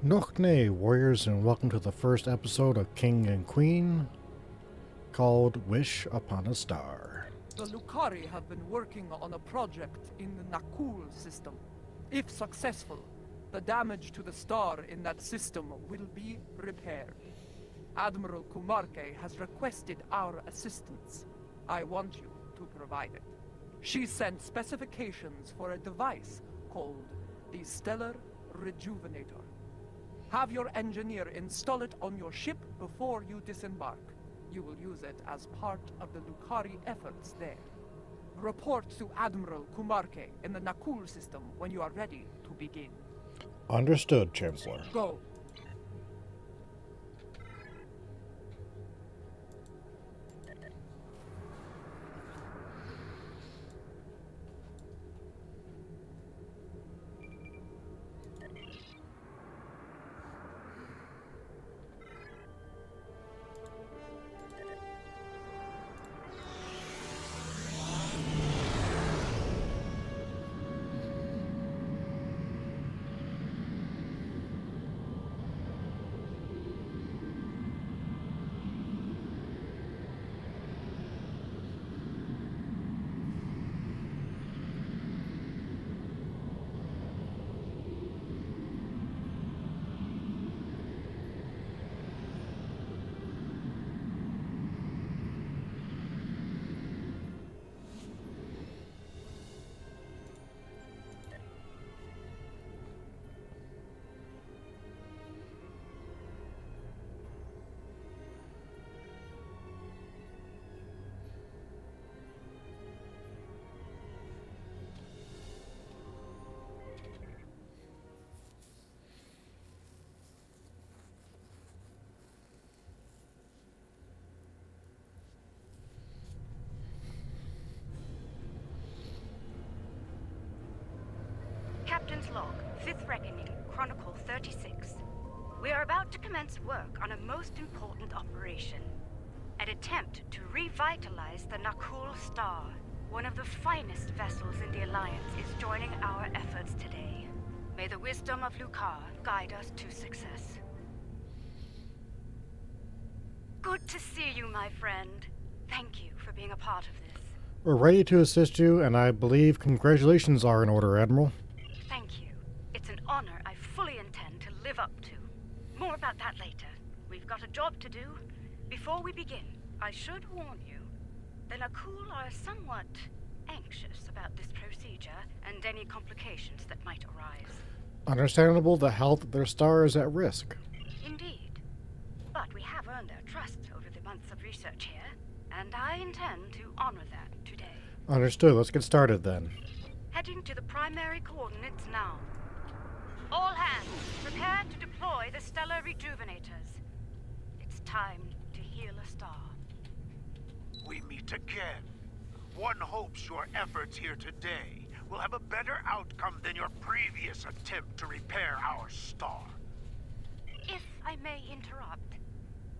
Nochne, warriors, and welcome to the first episode of King and Queen, called Wish Upon a Star. The Lucari have been working on a project in the Nakul system. If successful, the damage to the star in that system will be repaired. Admiral Kumarke has requested our assistance. I want you to provide it. She sent specifications for a device called the Stellar Rejuvenator. Have your engineer install it on your ship before you disembark. You will use it as part of the Lucari efforts there. Report to Admiral Kumarke in the Nakul system when you are ready to begin. Understood, Chancellor. Go. Captain's log, 5th Reckoning, Chronicle 36. We are about to commence work on a most important operation. An attempt to revitalize the Nakul Star. One of the finest vessels in the Alliance is joining our efforts today. May the wisdom of Lukar guide us to success. Good to see you, my friend. Thank you for being a part of this. We're ready to assist you, and I believe congratulations are in order, Admiral. Thank you. It's an honor I fully intend to live up to. More about that later. We've got a job to do. Before we begin, I should warn you, the Nakul are somewhat anxious about this procedure and any complications that might arise. Understandable, the health of their star is at risk. Indeed. But we have earned their trust over the months of research here, and I intend to honor that today. Understood. Let's get started then. Heading to the primary coordinates now. All hands, prepare to deploy the Stellar Rejuvenators. It's time to heal a star. We meet again. One hopes your efforts here today will have a better outcome than your previous attempt to repair our star. If I may interrupt.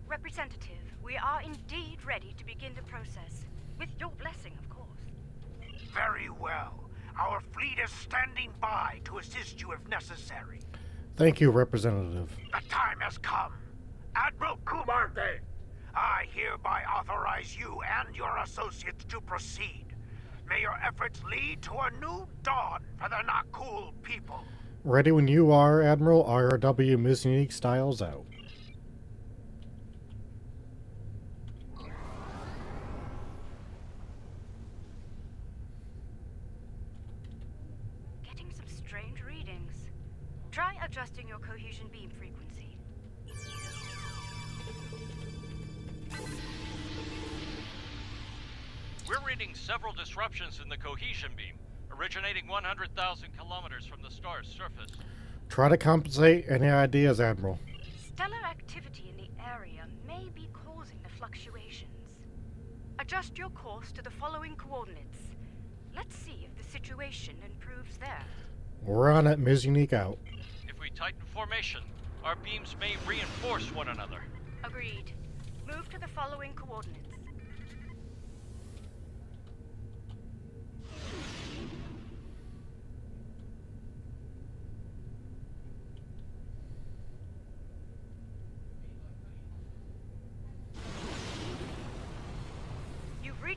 Representative, we are indeed ready to begin the process. With your blessing, of course. Very well. Our fleet is standing by to assist you if necessary. Thank you, Representative. The time has come. Admiral Kumarte, I hereby authorize you and your associates to proceed. May your efforts lead to a new dawn for the Nakul people. Ready when you are, Admiral. IRW Ms. Unique Styles out. Getting some strange readings. Try adjusting your cohesion beam frequency. We're reading several disruptions in the cohesion beam, originating 100,000 kilometers from the star's surface. Try to compensate. Any ideas, Admiral? Stellar activity in the area may be causing the fluctuations. Adjust your course to the following coordinates. Let's see if the situation improves there. We're on it. Ms. Unique out. If we tighten formation, our beams may reinforce one another. Agreed. Move to the following coordinates.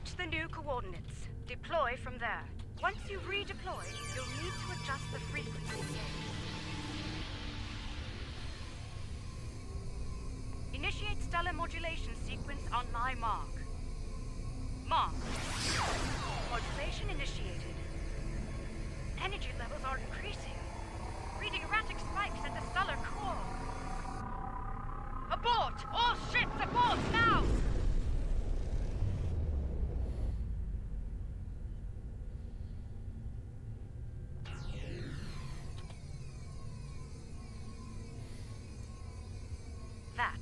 Reach the new coordinates. Deploy from there. Once you've redeployed, you'll need to adjust the frequency. Initiate stellar modulation sequence on my mark. Mark. Modulation initiated. Energy levels are increasing. Reading erratic spikes at the stellar core. Abort! All ships abort now! That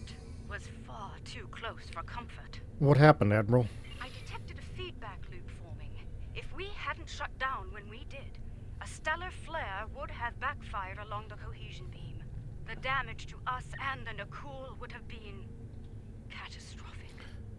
was far too close for comfort. What happened, Admiral? I detected a feedback loop forming. If we hadn't shut down when we did, a stellar flare would have backfired along the cohesion beam. The damage to us and the Nakul would have been catastrophic.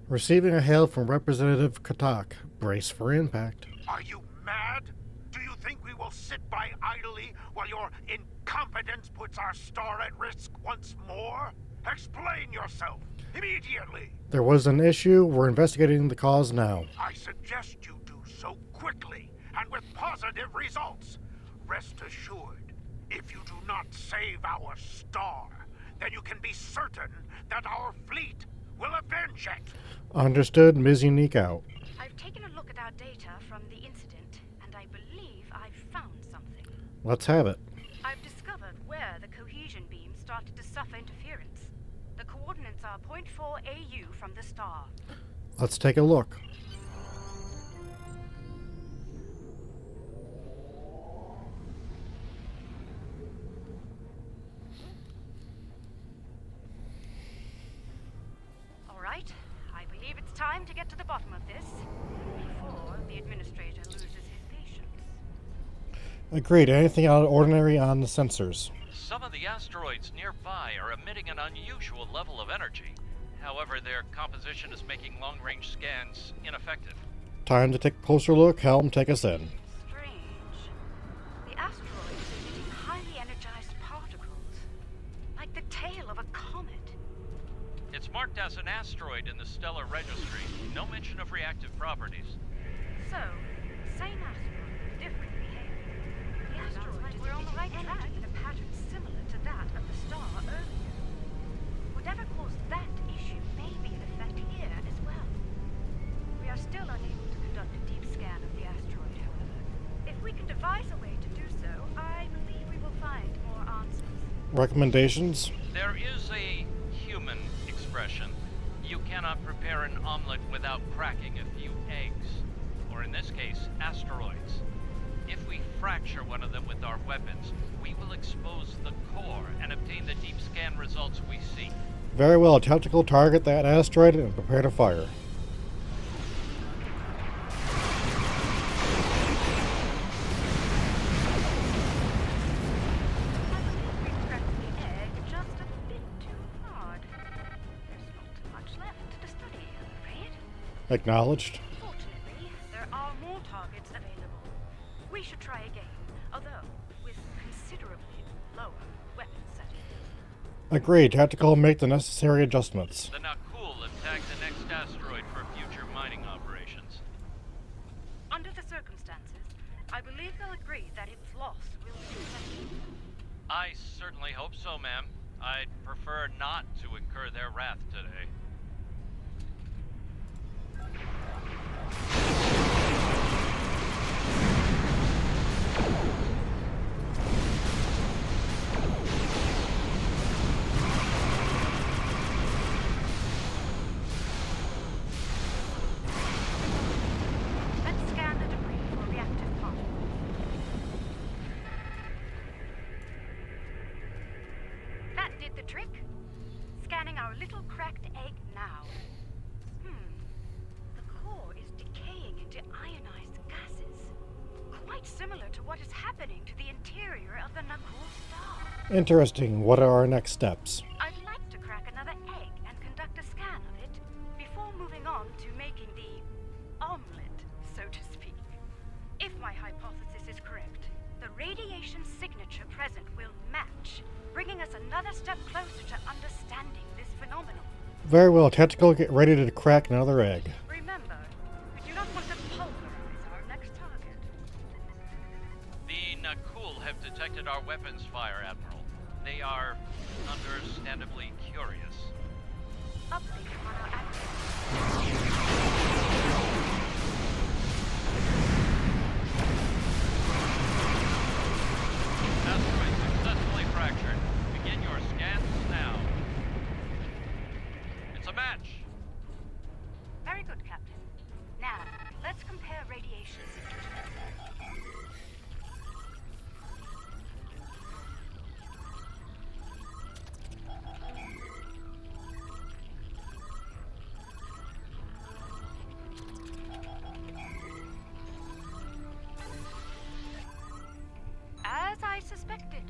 Receiving a hail from Representative Katak. Brace for impact. Are you mad? Do you think we will sit by idly while your incompetence puts our star at risk once more? Explain yourself, immediately! There was an issue. We're investigating the cause now. I suggest you do so quickly, and with positive results. Rest assured, if you do not save our star, then you can be certain that our fleet will avenge it. Understood, Ms. Unique out. I've taken a look at our data from the incident, and I believe I've found something. Let's have it. I've discovered where the cohesion beam started to suffer interference. The coordinates are 0.4 AU from the star. Let's take a look. All right, I believe it's time to get to the bottom of this before the administrator loses his patience. Agreed. Anything out of the ordinary on the sensors? Some of the asteroids nearby are emitting an unusual level of energy. However, their composition is making long-range scans ineffective. Time to take a closer look. Helm, take us in. Strange. The asteroid is emitting highly energized particles, like the tail of a comet. It's marked as an asteroid in the stellar registry. No mention of reactive properties. So, same asteroid, different behavior. The asteroid is on the right track in a pattern similar to that of the star earlier. Whatever caused that issue may be in effect here as well. We are still unable to conduct a deep scan of the asteroid, however. If we can devise a way to do so, I believe we will find more answers. Recommendations? There is a human expression. You cannot prepare an omelet without cracking a few eggs. Or in this case, asteroids. If we fracture one of them with our weapons, we will expose the core and obtain the deep scan results we seek. Very well. Tactical target that asteroid and prepare to fire. I believe we cracked the egg just a bit too hard. There's not much left to study, I'm afraid. Acknowledged. Fortunately, there are more targets available. We should try again, although with considerably lower weapon settings. Agreed. Tactical, make the necessary adjustments. The Nakul have tagged the next asteroid for future mining operations. Under the circumstances, I believe they'll agree that its loss will be acceptable. I certainly hope so, ma'am. I'd prefer not to incur their wrath today. Let's scan the debris for reactive particles. That did the trick. Scanning our little cracked egg now. The core is decaying into ionized gases. Quite similar to what is happening to the interior of the Nakul star. Interesting. What are our next steps? I'd like to crack another egg and conduct a scan of it before moving on to making the omelet, so to speak. If my hypothesis is correct, the radiation signature present will match, bringing us another step closer to understanding this phenomenon. Very well. Tactical, get ready to crack another egg. Remember, we do not fire, Admiral. They are understandably curious. Update on our active. Asteroid successfully fractured. Begin your scans now. It's a match. Very good, Captain. Now, let's compare radiation signatures. As I suspected,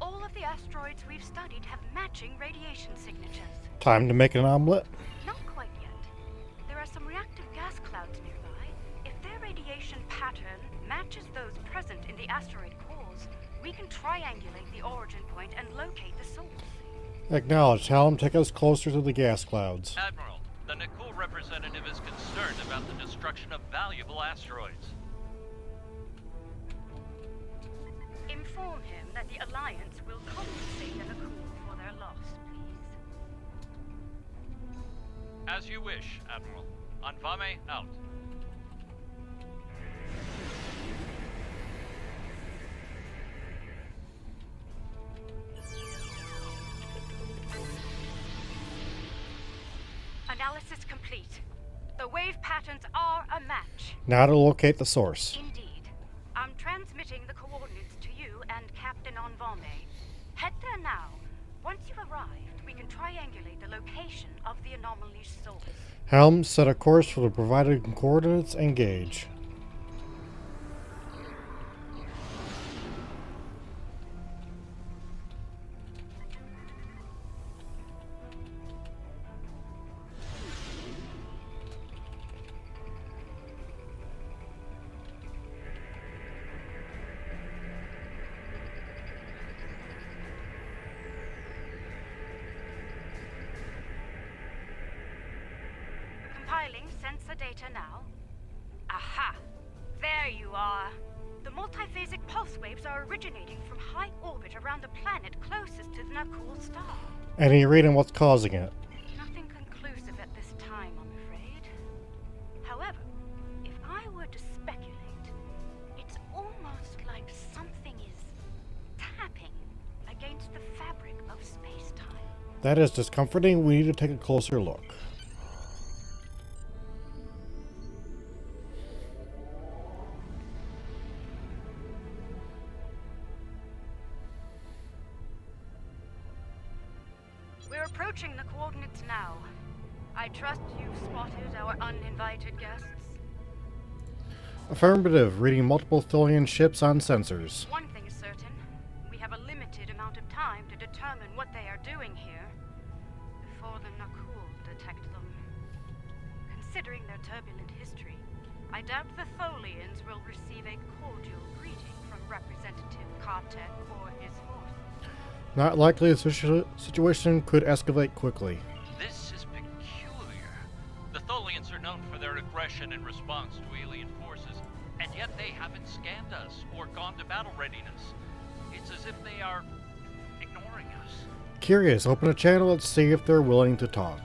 all of the asteroids we've studied have matching radiation signatures. Time to make an omelet? Not quite yet. There are some reactive gas clouds nearby. If their radiation pattern matches those present in the asteroid cores, we can triangulate the origin point and locate the source. Acknowledged. Helm, take us closer to the gas clouds. Admiral, the Nakul representative is concerned about the destruction of valuable asteroids. Inform him that the Alliance will compensate the Nakul for their loss, please. As you wish, Admiral. Anvame out. Analysis complete. The wave patterns are a match. Now to locate the source. Indeed. I'm transmitting the coordinates to you and Captain Anvame. Head there now. Once you've arrived, we can triangulate the location of the anomaly's source. Helm, set a course for the provided coordinates. Engage. Compiling sensor data now. Aha! There you are. The multiphasic pulse waves are originating from high orbit around the planet closest to the Nakul star. Any read on what's causing it? Nothing conclusive at this time, I'm afraid. However, if I were to speculate, it's almost like something is tapping against the fabric of space-time. That is discomforting. We need to take a closer look. We're approaching the coordinates now. I trust you've spotted our uninvited guests. Affirmative. Reading multiple Tholian ships on sensors. One thing is certain. We have a limited amount of time to determine what they are doing here before the Nakul detect them. Considering their turbulent history, I doubt the Tholians will receive a cordial greeting from Representative Kartek or his force. Not likely the situation could escalate quickly. This is peculiar. The Tholians are known for their aggression in response to alien forces, and yet they haven't scanned us or gone to battle readiness. It's as if they are ignoring us. Curious. Open a channel. Let's see if they're willing to talk.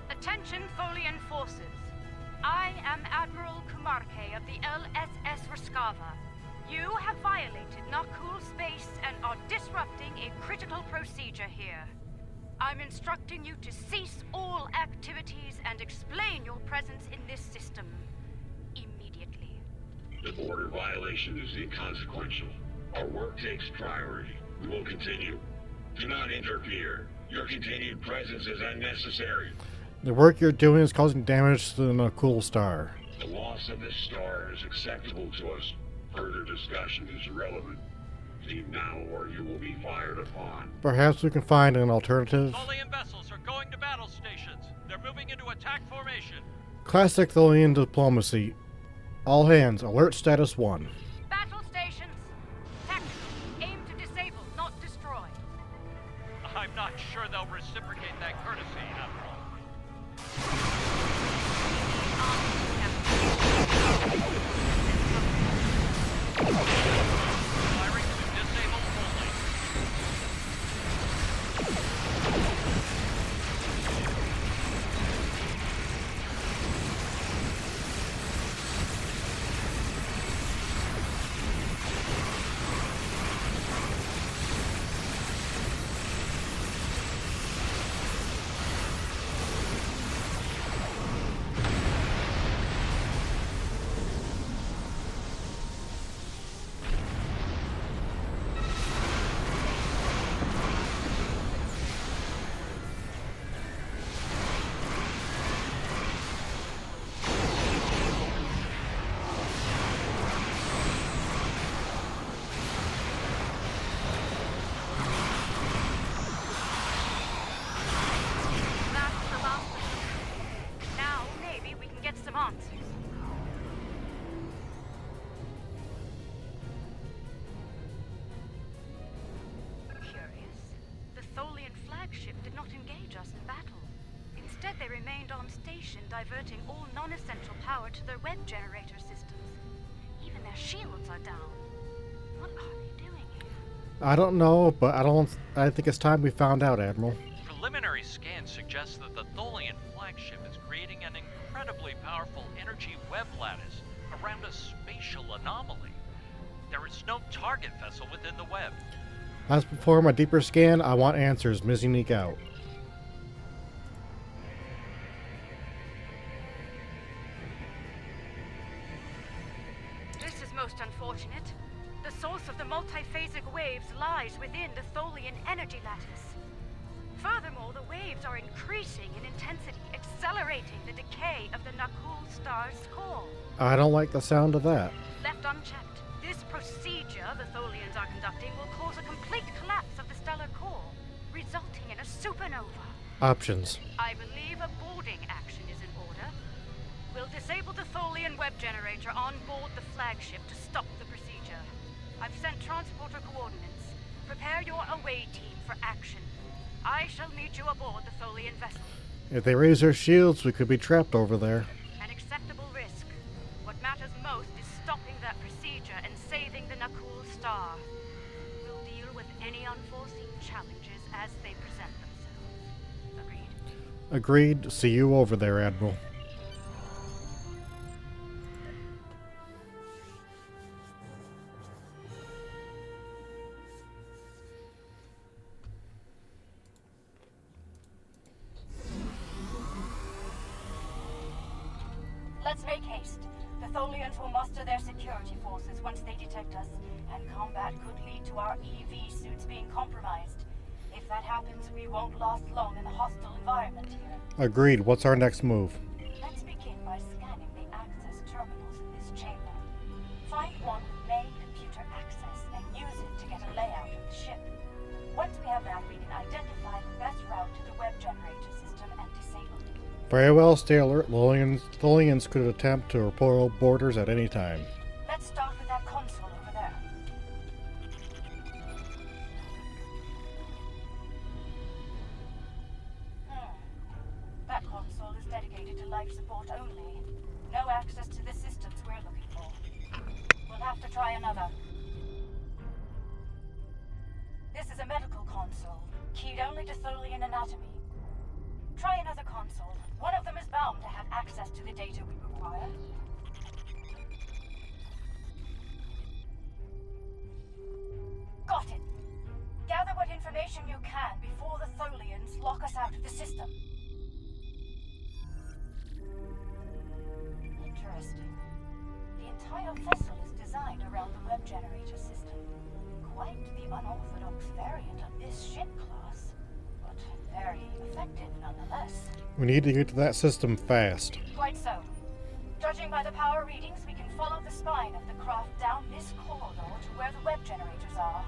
Attention, Tholian forces. I am Admiral Kumarke of the LSS Raskava. You have violated Nakul space and are disrupting a critical procedure here. I'm instructing you to cease all activities and explain your presence in this system immediately. The border violation is inconsequential. Our work takes priority. We will continue. Do not interfere. Your continued presence is unnecessary. The work you're doing is causing damage to the Nakul star. The loss of this star is acceptable to us. Further discussion is irrelevant. Leave now or you will be fired upon. Perhaps we can find an alternative. Tholian vessels are going to battle stations. They're moving into attack formation. Classic Tholian diplomacy. All hands, alert status 1. Battle stations. Tactical. Aim to disable, not destroy. I'm not sure they'll reciprocate that courtesy, Admiral. Firing to flagship did not engage us in battle. Instead, they remained on station, diverting all non-essential power to their web generator systems. Even their shields are down. What are they doing here? I don't know, but I think it's time we found out, Admiral. Preliminary scans suggest that the Tholian flagship is creating an incredibly powerful energy web lattice around a spatial anomaly. There is no target vessel within the web. As before my deeper scan, I want answers. Ms. Unique out. This is most unfortunate. The source of the multiphasic waves lies within the Tholian energy lattice. Furthermore, the waves are increasing in intensity, accelerating the decay of the Nakul star's core. I don't like the sound of that. Left unchecked, this procedure the Tholians are conducting will cause a complete collapse of the stellar core, resulting in a supernova. Options. I believe a boarding action is in order. We'll disable the Tholian web generator on board the flagship to stop the procedure. I've sent transporter coordinates. Prepare your away team for action. I shall meet you aboard the Tholian vessel. If they raise their shields, we could be trapped over there. An acceptable risk. What matters most is stopping that procedure and saving the Nakul star. We'll deal with any unforeseen challenges as they present themselves. Agreed? Agreed. See you over there, Admiral. Let's make haste. The Tholians will muster their security forces once they detect us, and combat could lead to our EV suits being compromised. If that happens, we won't last long in the hostile environment here. Agreed. What's our next move? Let's begin by scanning the access terminals in this chamber. Find one with main computer access and use it to get a layout of the ship. Once we have that, we can identify the best route to the web generator system and disable it. Very well, stay alert. Tholians could attempt to repel borders at any time. Let's start with that console over there. That console is dedicated to life support only. No access to the systems we're looking for. We'll have to try another. This is a medical console, keyed only to Tholian anatomy. Try another console. One of them is bound to have access to the data we require. Got it. Gather what information you can before the Tholians lock us out of the system. Interesting. The entire vessel is designed around the web generator system. Quite the unorthodox variant of this ship class, but very effective nonetheless. We need to get to that system fast. Quite so. Judging by the power readings, we can follow the spine of the craft down this corridor to where the web generators are.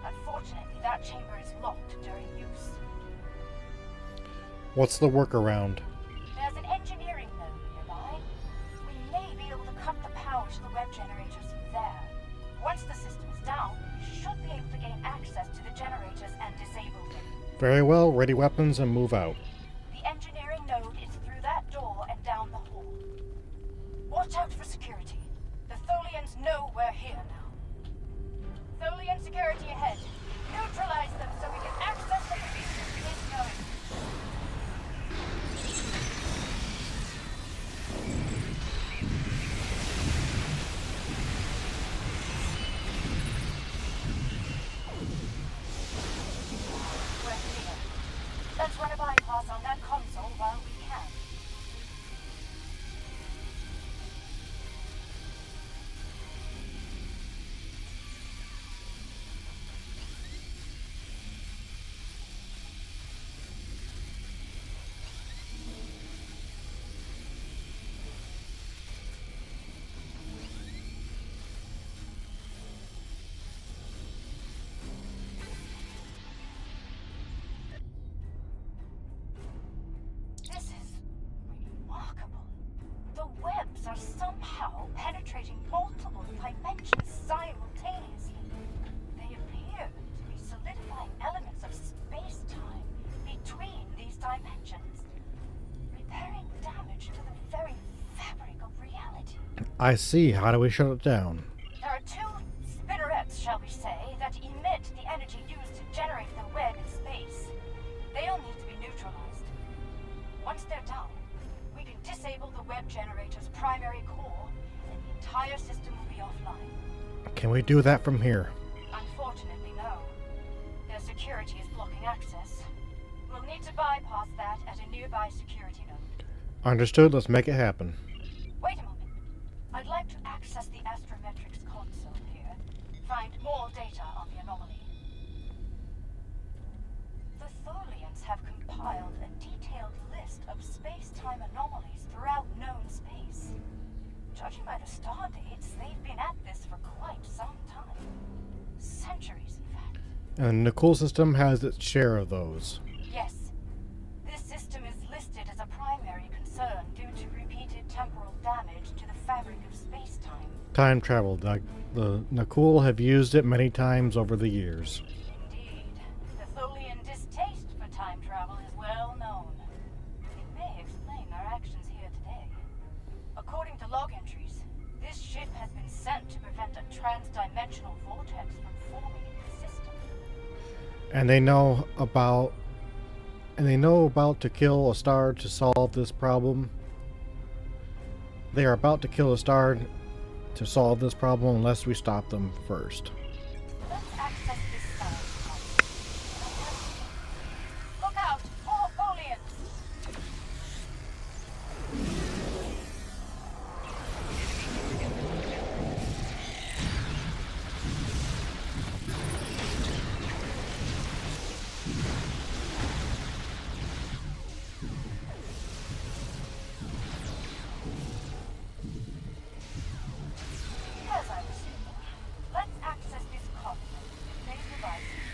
Unfortunately, that chamber is locked during use. What's the workaround? There's an engineering node nearby. We may be able to cut the power to the web generators from there. Once the system is down, we should be able to gain access to the generators and disable them. Very well. Ready weapons and move out. The engineering node is through that door and down the hall. Watch out for security. The Tholians know we're here now. Tholian security ahead. Neutralize them so we can access the procedure we didn't know. We're clear. Let's run a bypass I see. How do we shut it down? There are two spinnerets, shall we say, that emit the energy used to generate the web in space. They all need to be neutralized. Once they're done, we can disable the web generator's primary core, and the entire system will be offline. Can we do that from here? Unfortunately, no. Their security is blocking access. We'll need to bypass that at a nearby security node. Understood. Let's make it happen. Wait a moment. I'd like to access the astrometrics console here. Find more data on the anomaly. The Tholians have compiled a detailed list of space-time anomalies throughout known space. Judging by the star dates, they've been at this for quite some time. Centuries, in fact. And the Nakul system has its share of those. Yes. This system is listed as a primary concern due to repeated temporal damage to the fabric of space-time. Time travel. The Nakul have used it many times over the years. Indeed. The Tholian distaste for time travel is well known. It may explain their actions here today. According to log entries, this ship has been sent to prevent a trans-dimensional vortex from forming in the system. And they know about to kill a star to solve this problem. They are about to kill a star to solve this problem unless we stop them first. Let's access this side. Look out! More Tholians! As I was saying, let's access this continent with phase devices.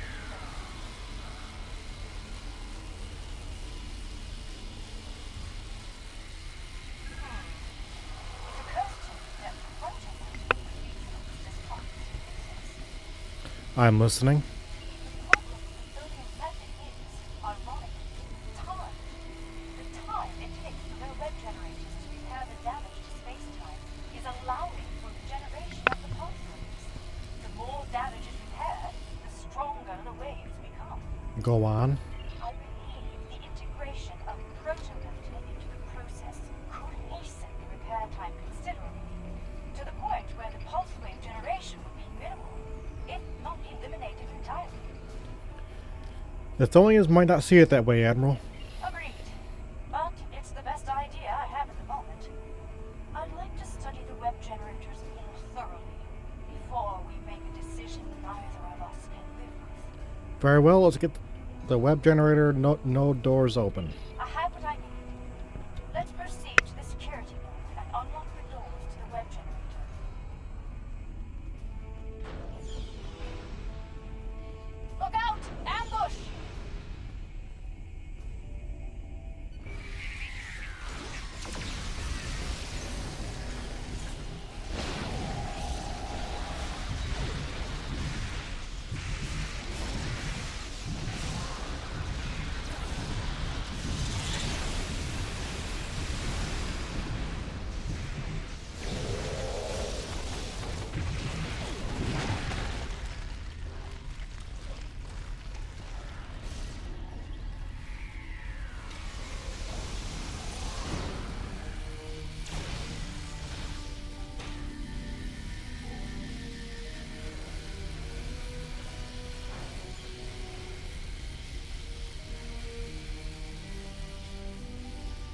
It occurs to me that the project would be this continent exists. I'm listening. The problem with the Tholian method is, ironically, time. The time it takes for their web generators to repair the damage to space-time is allowing for the generation of the pulse waves. The more damage is repaired, the stronger the waves become. Go on. I believe the integration of proto-method into the process could hasten the repair time considerably, to the point where the pulse wave generation would be minimal, if not eliminated entirely. The Tholians might not see it that way, Admiral. Agreed. But it's the best idea I have at the moment. I'd like to study the web generators more thoroughly before we make a decision neither of us can live with. Very well, let's get the web generator node doors open. I have what I need. Let's proceed to the security node and unlock the doors to the web generator. Look out! Ambush!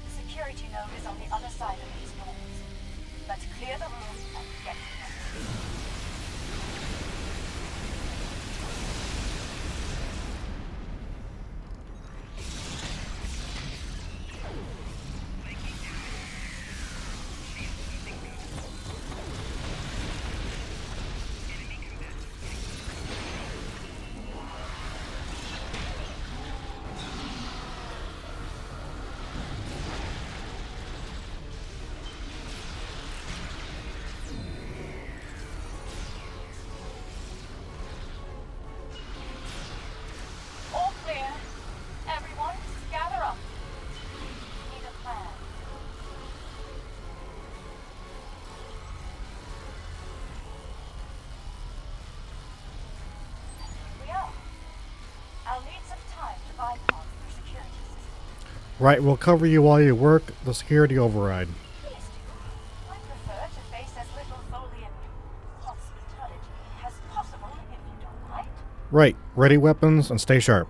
The security node is on the other side of these doors. Let's clear the room and get to them. Right, we'll cover you while you work the security override. Please do. I prefer to face as little Tholian hospitality as possible, if you don't mind. Right, ready weapons and stay sharp.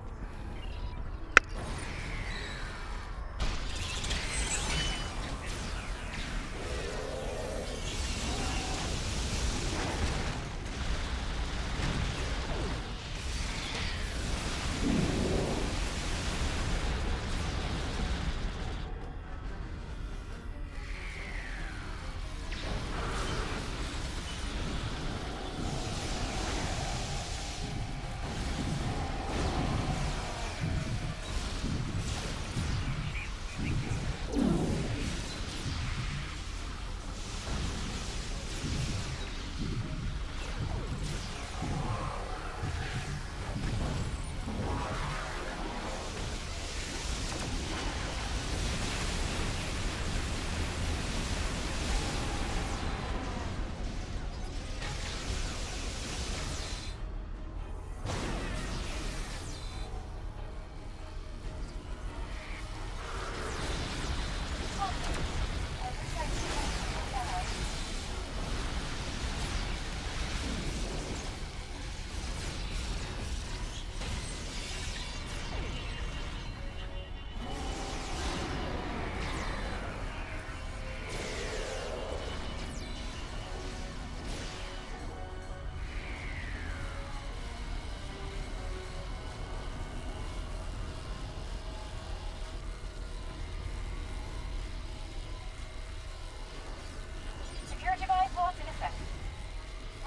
Security bypass in effect.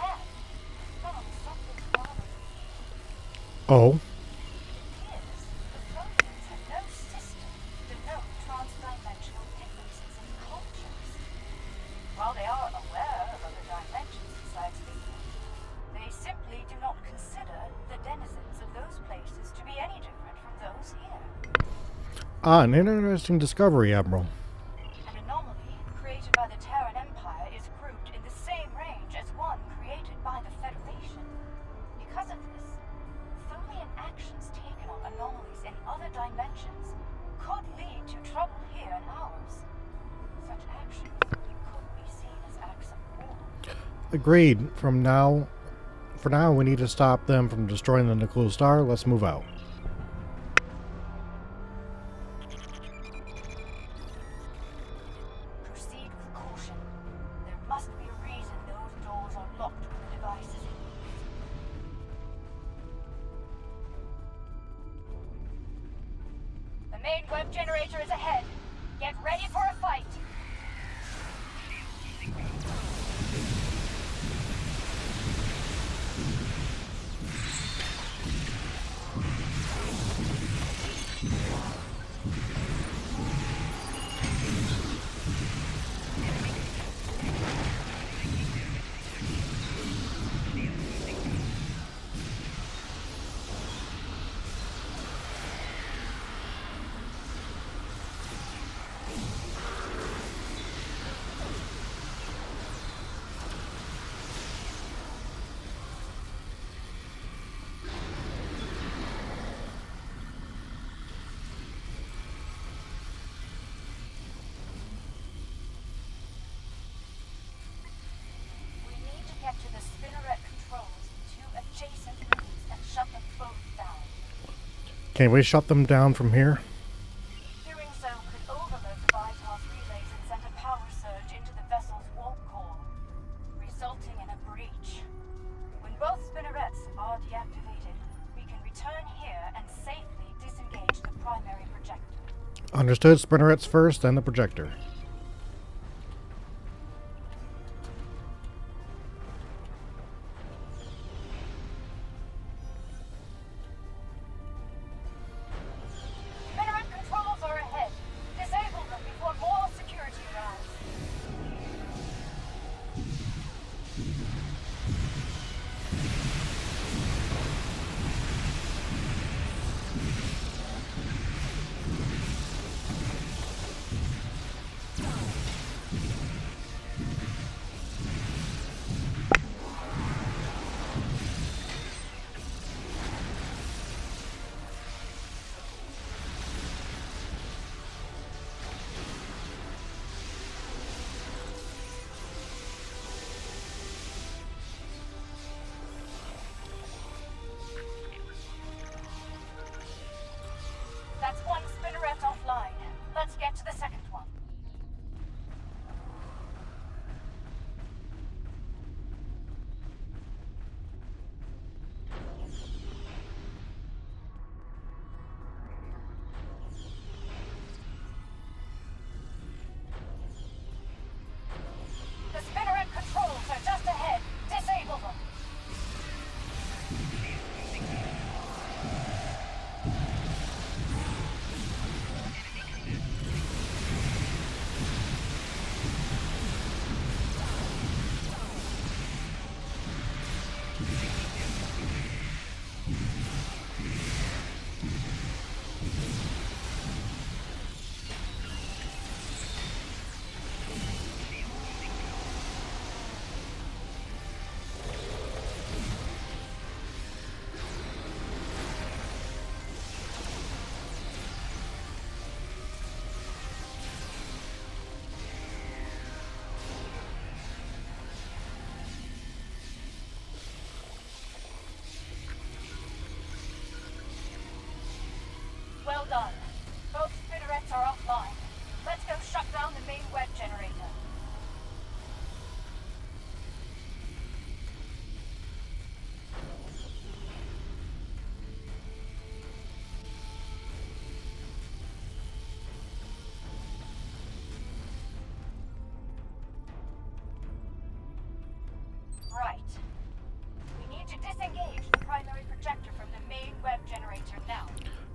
And found something rather Oh, appears the Tholians have no system to denote transdimensional differences in cultures. While they are aware of other dimensions besides these, they simply do not consider the denizens of those places to be any different from those here. an interesting discovery, Admiral. An anomaly created by the Terran Empire is grouped in the same range as one created by the Federation. Because of this, Tholian actions taken on anomalies in other dimensions could lead to trouble here in ours. Such actions could be seen as acts of war. Agreed. For now, we need to stop them from destroying the Nakul Star. Let's move out. Proceed with caution. There must be a reason those doors are locked when the device is in use. The main web generator is ahead. Get ready for a fight. We need to get to the spinneret controls in two adjacent rooms and shut them both down. Can we shut them down from here? Doing so could overload the bypass relays and send a power surge into the vessel's warp core, resulting in a breach. When both spinnerets are deactivated, we can return here and safely disengage the primary projector. Understood. Spinnerets first, then the projector. Spinneret controls are ahead. Disable them before more security arrives.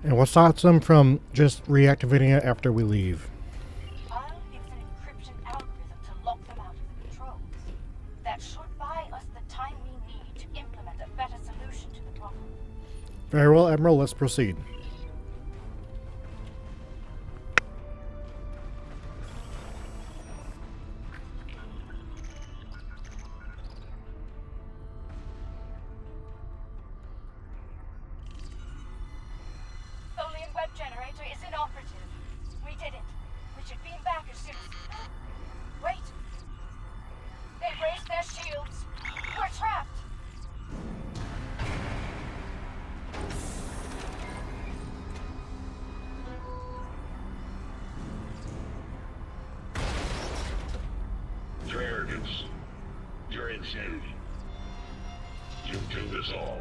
And what stops them from just reactivating it after we leave? I'll use an encryption algorithm to lock them out of the controls. That should buy us the time we need to implement a better solution to the problem. Very well, Admiral, let's proceed. Tholian web generator is inoperative. We did it. We should beam back as soon as... Wait! They've raised their shields. We're trapped! Your arrogance. Your insanity. You doomed us all.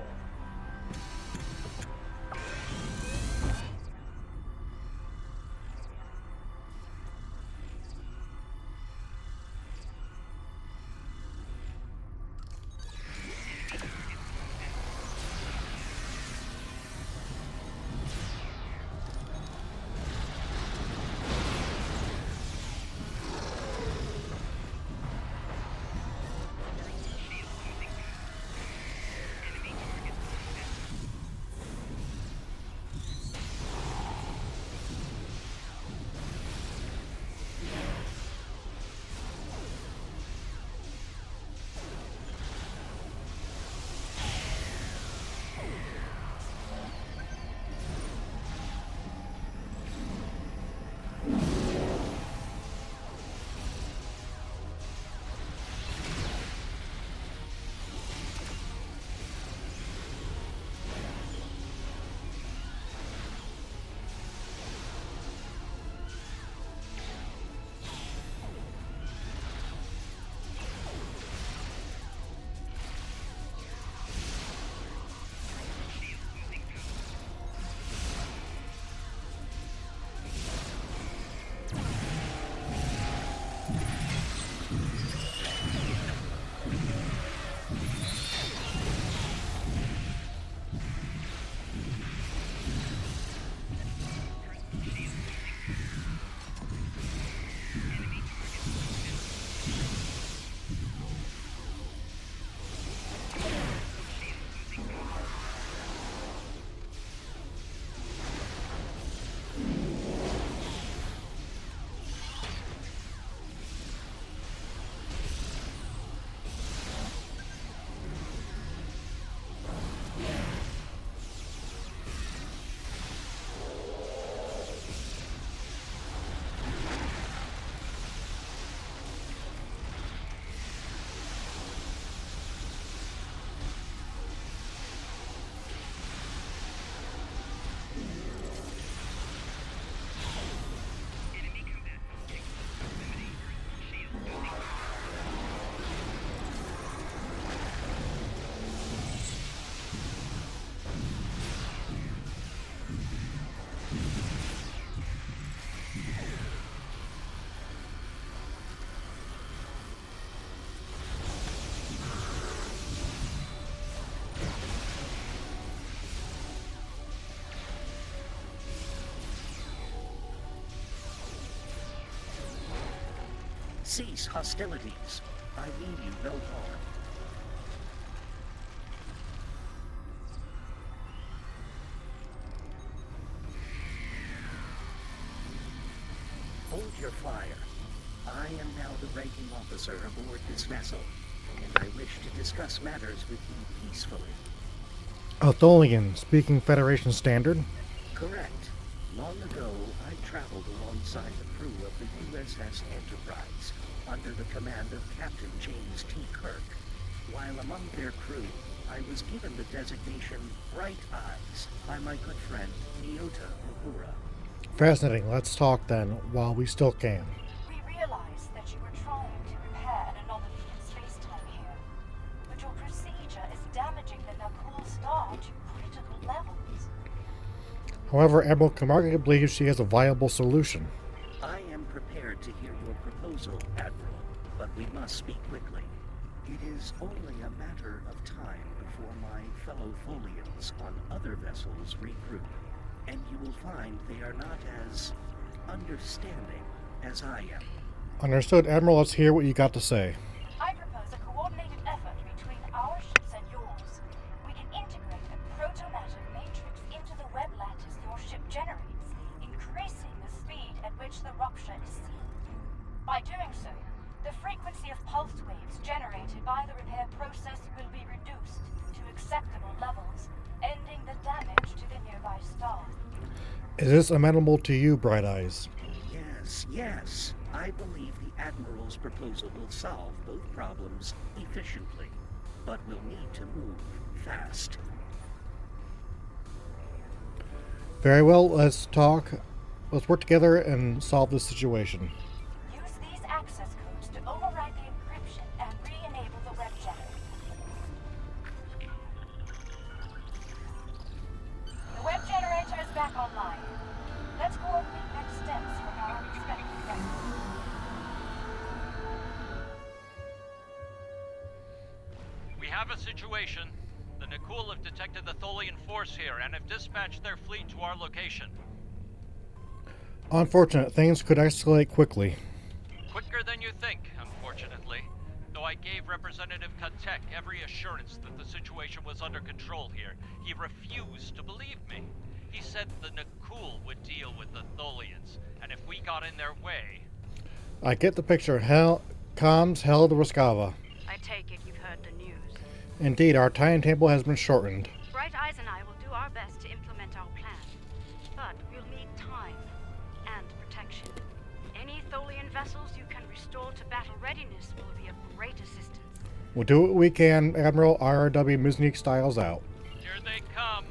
Cease hostilities. I mean you no harm. Hold your fire. I am now the ranking officer aboard this vessel, and I wish to discuss matters with you peacefully. Tholian, speaking Federation standard? Correct. Long ago, I traveled alongside the crew of the USS Enterprise, under the command of Captain James T. Kirk. While among their crew, I was given the designation Bright Eyes by my good friend Nyota Uhura. Fascinating. Let's talk then, while we still can. We realized that you were trying to repair an anomaly in space-time here, but your procedure is damaging the Nakul star to critical levels. However, Admiral Camargo believes she has a viable solution. I am prepared to hear your proposal, Admiral, but we must speak quickly. It is only a matter of time before my fellow Tholians on other vessels regroup, and you will find they are not as understanding as I am. Understood, Admiral. Let's hear what you got to say. I propose a coordinated effort between our ships and yours. We can integrate a proto-matter matrix into the web lattice your ship generates, increasing the speed at which the rupture is seen. By doing so, the frequency of pulse waves generated by the repair process will be reduced to acceptable levels, ending the damage to the nearby star. Is this amenable to you, Bright Eyes? Yes. I believe the Admiral's proposal will solve both problems efficiently, but we'll need to move fast. Very well, let's talk. Let's work together and solve this situation. Use these access codes to override the encryption and re-enable the web generator. The web generator is back online. Let's coordinate next steps from our respective vessels. We have a situation. The Nakul have detected the Tholian force here and have dispatched their fleet to our location. Unfortunate, things could escalate quickly. Quicker than you think, unfortunately. Though I gave Representative Katek every assurance that the situation was under control here, he refused to believe me. He said the Nakul would deal with the Tholians, and if we got in their way... I get the picture. Comms held Ruskava. I take it you've heard the news. Indeed, our timetable has been shortened. Bright Eyes and I will do our best to implement our plan. But we'll need time and protection. Any Tholian vessels you can restore to battle readiness will be of great assistance. We'll do what we can, Admiral. RRW Miznik styles out. Here they come!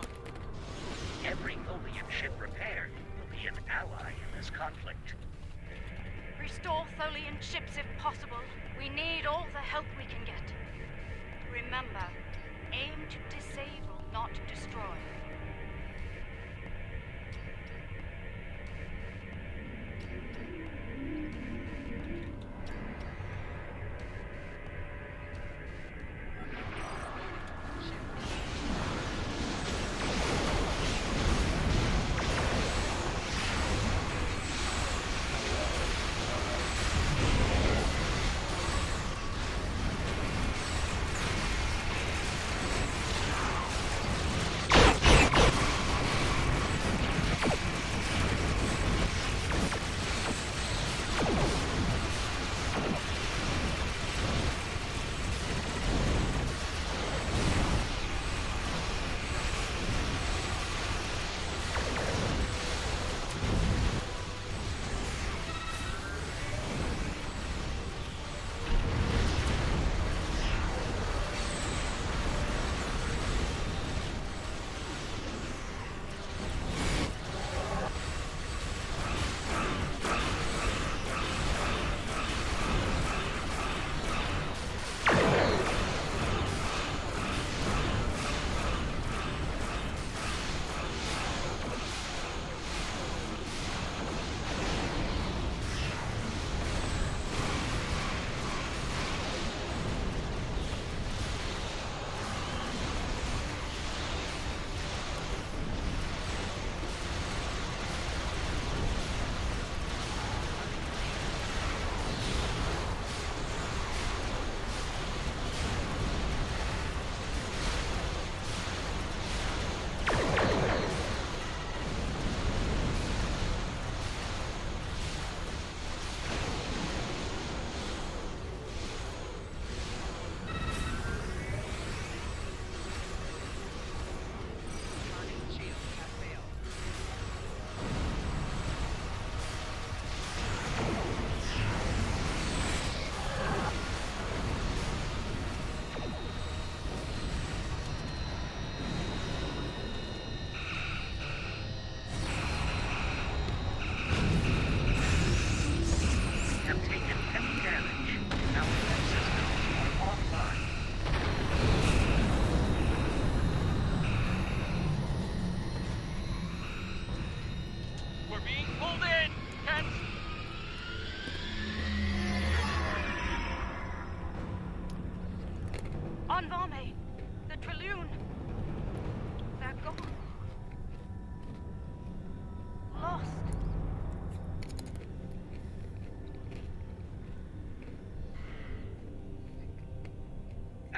Every Tholian ship repaired will be an ally in this conflict. Restore Tholian ships if possible. We need all the help we can get. Remember, aim to disable, not destroy.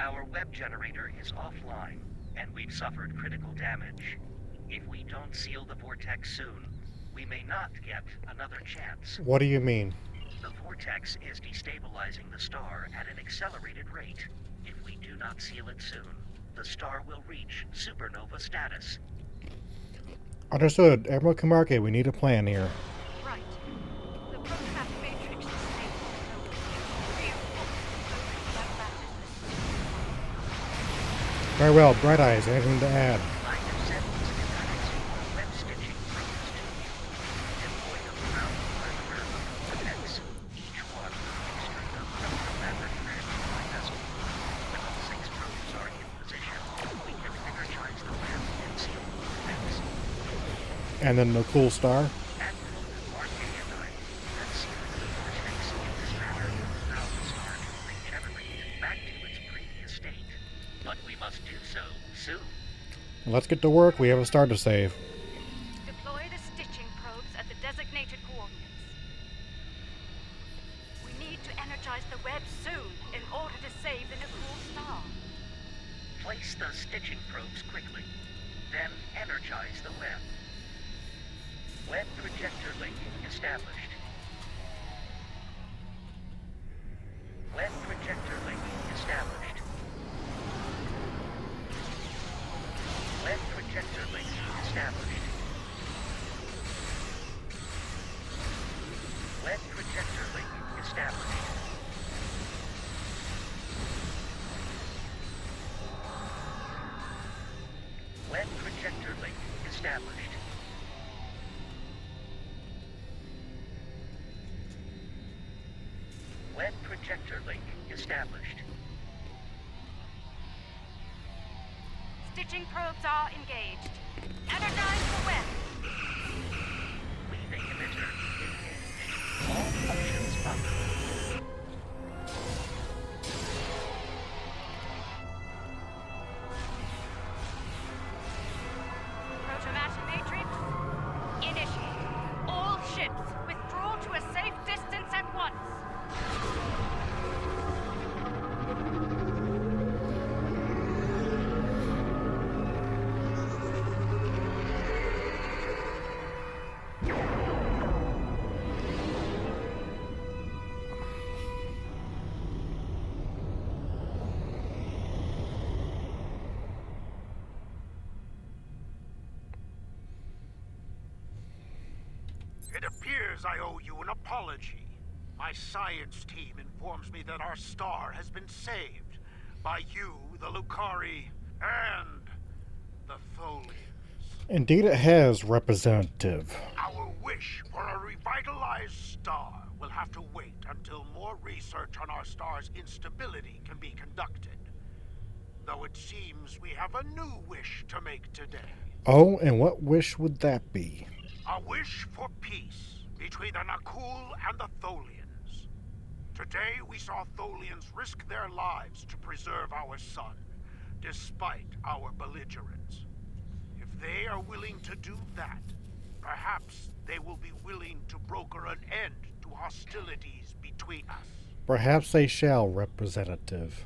Our web generator is offline, and we've suffered critical damage. If we don't seal the vortex soon, we may not get another chance. What do you mean? The vortex is destabilizing the star at an accelerated rate. If we do not seal it soon, the star will reach supernova status. Understood. Admiral Kamarke, we need a plan here. Right. The program matrix is stable, so reinforcements that matches this. Very well. Bright Eyes, anything to add? I have sent schematics for web stitching probes to you. Deploy them around the perimeter of the vortex, each one extreme of the fabric thread to my vessel. When all 6 probes are in position, we can energize the web and seal the vortex. And then the cool star? Admiral Marquet and I have sealed the vortex in this manner to allow the star to regenerate back to its previous state. But we must do so soon. Let's get to work. We have a star to save. Deploy the stitching probes at the designated coordinates. We need to energize the web soon in order to save the Nakul star. Place the stitching probes quickly, then energize the web. Web projector link established. Web projector link established. Web projector link established. Web projector link established. Web projector link established. Web projector link established. Stitching probes are engaged. Energize the web. Leaving emitter engaged. All functions up. Protomatter matrix. Initiate. All ships withdraw to a safe distance at once. It appears I owe you an apology. My science team informs me that our star has been saved by you, the Lucari, and the Tholians. Indeed it has, Representative. Our wish for a revitalized star will have to wait until more research on our star's instability can be conducted. Though it seems we have a new wish to make today. Oh, and what wish would that be? A wish for peace between the Nakul and the Tholians. Today we saw Tholians risk their lives to preserve our sun, despite our belligerence. If they are willing to do that, perhaps they will be willing to broker an end to hostilities between us. Perhaps they shall, Representative.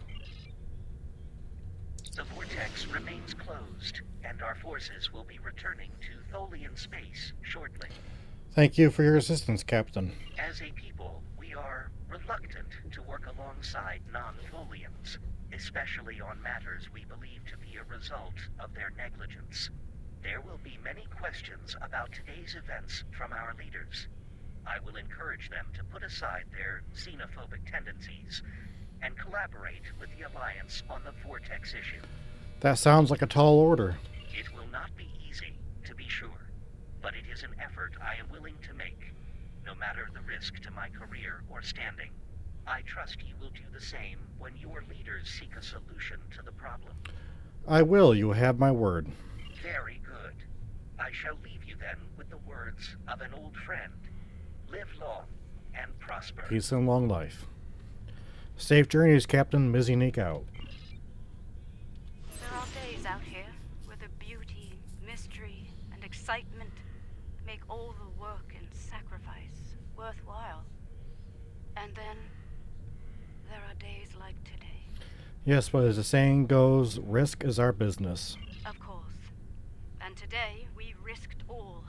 The vortex remains closed, and our forces will be returning to Tholian space shortly. Thank you for your assistance, Captain. As a people, we are reluctant to work alongside non-Tholians, especially on matters we believe to be a result of their negligence. There will be many questions about today's events from our leaders. I will encourage them to put aside their xenophobic tendencies and collaborate with the Alliance on the Vortex issue. That sounds like a tall order. It will not be easy, to be sure, but it is an effort I am willing to make, no matter the risk to my career or standing. I trust you will do the same when your leaders seek a solution to the problem. I will, you have my word. Very good. I shall leave you then with the words of an old friend. Live long and prosper. Peace and long life. Safe journeys, Captain. Mizzy out. There are days out here where the beauty, mystery, and excitement make all the work and sacrifice worthwhile. And then there are days like today. Yes, but as the saying goes, risk is our business. Of course. And today, we risked all.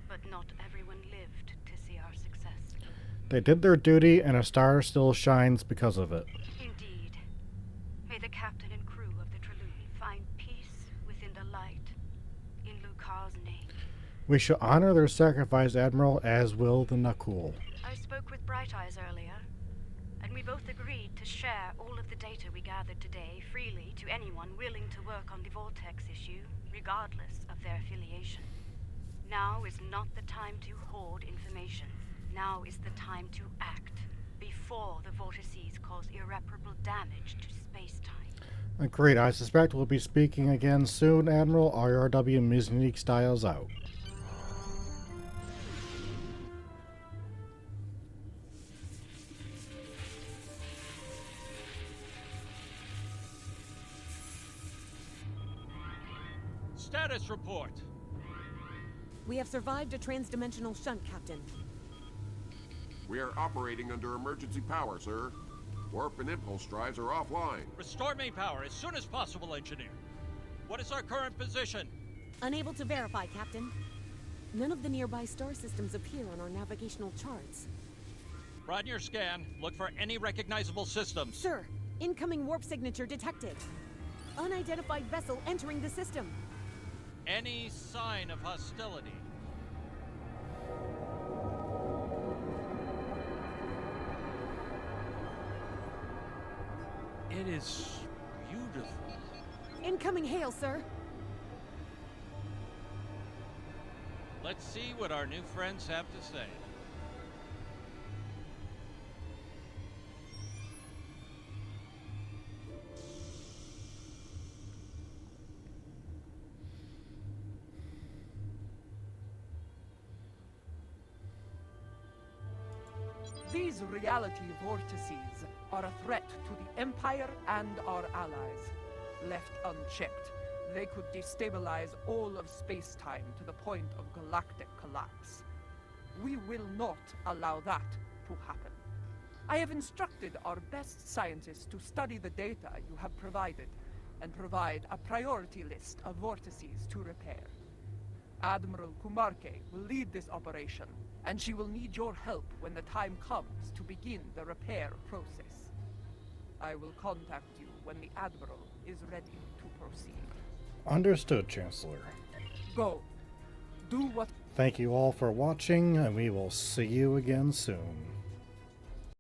But not everyone lived to see our success. They did their duty, and a star still shines because of it. Indeed. May the captain and crew of the Trelune find peace within the light. In Lucar's name. We shall honor their sacrifice, Admiral, as will the Nakul. I spoke with Bright Eyes earlier, and we both agreed to share all of the data we gathered today freely to anyone willing to work on the Vortex issue, regardless of their affiliation. Now is not the time to hoard information. Now is the time to act, before the vortices cause irreparable damage to space-time. Agreed. I suspect we'll be speaking again soon, Admiral. IRW Music Styles out. Status report. We have survived a transdimensional shunt, Captain. We are operating under emergency power, sir. Warp and impulse drives are offline. Restore main power as soon as possible, Engineer. What is our current position? Unable to verify, Captain. None of the nearby star systems appear on our navigational charts. Run your scan. Look for any recognizable systems. Sir, incoming warp signature detected. Unidentified vessel entering the system. Any sign of hostility? It is beautiful. Incoming hail, sir. Let's see what our new friends have to say. These reality vortices are a threat to the Empire and our allies. Left unchecked, they could destabilize all of space-time to the point of galactic collapse. We will not allow that to happen. I have instructed our best scientists to study the data you have provided and provide a priority list of vortices to repair. Admiral Kumarke will lead this operation, and she will need your help when the time comes to begin the repair process. I will contact you when the Admiral is ready to proceed. Understood, Chancellor. Go. Do what... Thank you all for watching, and we will see you again soon.